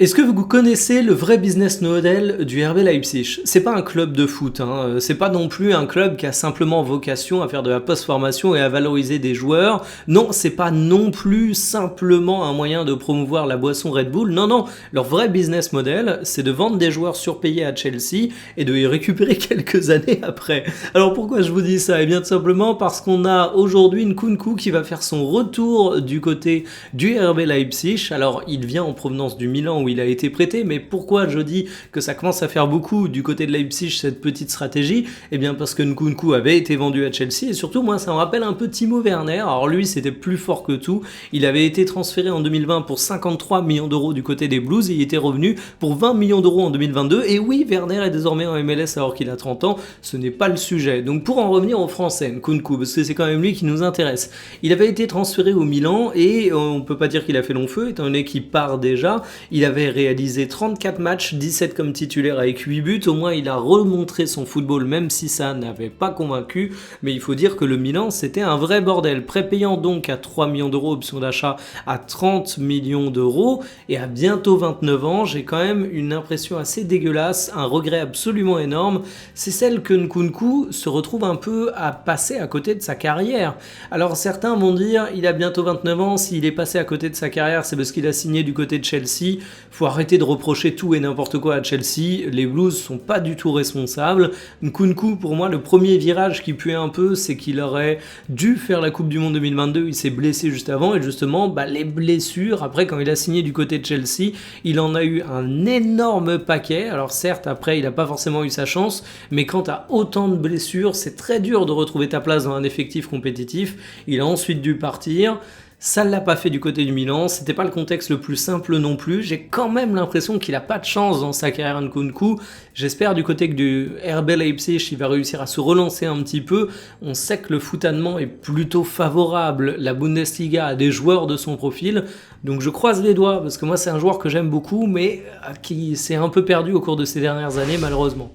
Est-ce que vous connaissez le vrai business model du RB Leipzig? C'est pas un club de foot, hein, c'est pas non plus un club qui a simplement vocation à faire de la post-formation et à valoriser des joueurs. Non, c'est pas non plus simplement un moyen de promouvoir la boisson Red Bull. Non, non, leur vrai business model, c'est de vendre des joueurs surpayés à Chelsea et de les récupérer quelques années après. Alors pourquoi je vous dis ça? Eh bien tout simplement parce qu'on a aujourd'hui Nkunku qui va faire son retour du côté du RB Leipzig. Alors il vient en provenance du Milan où il a été prêté, mais pourquoi je dis que ça commence à faire beaucoup du côté de Leipzig cette petite stratégie? Eh bien parce que Nkunku avait été vendu à Chelsea et surtout moi ça me rappelle un peu Timo Werner. Alors lui c'était plus fort que tout, il avait été transféré en 2020 pour 53 millions d'euros du côté des Blues et il était revenu pour 20 millions d'euros en 2022 et oui Werner est désormais en MLS alors qu'il a 30 ans, ce n'est pas le sujet. Donc pour en revenir aux Français, Nkunku, parce que c'est quand même lui qui nous intéresse, il avait été transféré au Milan et on peut pas dire qu'il a fait long feu étant donné qu'il part déjà. Il avait réalisé 34 matchs, 17 comme titulaire avec 8 buts. Au moins, il a remontré son football, même si ça n'avait pas convaincu. Mais il faut dire que le Milan, c'était un vrai bordel. Prépayant donc à 3 millions d'euros, option d'achat à 30 millions d'euros. Et à bientôt 29 ans, j'ai quand même une impression assez dégueulasse, un regret absolument énorme. C'est celle que Nkunku se retrouve un peu à passer à côté de sa carrière. Alors certains vont dire, il a bientôt 29 ans, s'il est passé à côté de sa carrière, c'est parce qu'il a signé du côté de Chelsea. Faut arrêter de reprocher tout et n'importe quoi à Chelsea, les Blues sont pas du tout responsables. Nkunku, pour moi, le premier virage qui puait un peu, c'est qu'il aurait dû faire la Coupe du Monde 2022, il s'est blessé juste avant, et justement, les blessures, après quand il a signé du côté de Chelsea, il en a eu un énorme paquet. Alors certes, après, il n'a pas forcément eu sa chance, mais quand tu as autant de blessures, c'est très dur de retrouver ta place dans un effectif compétitif. Il a ensuite dû partir. Ça ne l'a pas fait du côté du Milan, c'était pas le contexte le plus simple non plus. J'ai quand même l'impression qu'il a pas de chance dans sa carrière Nkunku. J'espère du côté que du RB Leipzig, il va réussir à se relancer un petit peu. On sait que le foot allemand est plutôt favorable. La Bundesliga a des joueurs de son profil. Donc je croise les doigts parce que moi c'est un joueur que j'aime beaucoup mais qui s'est un peu perdu au cours de ces dernières années malheureusement.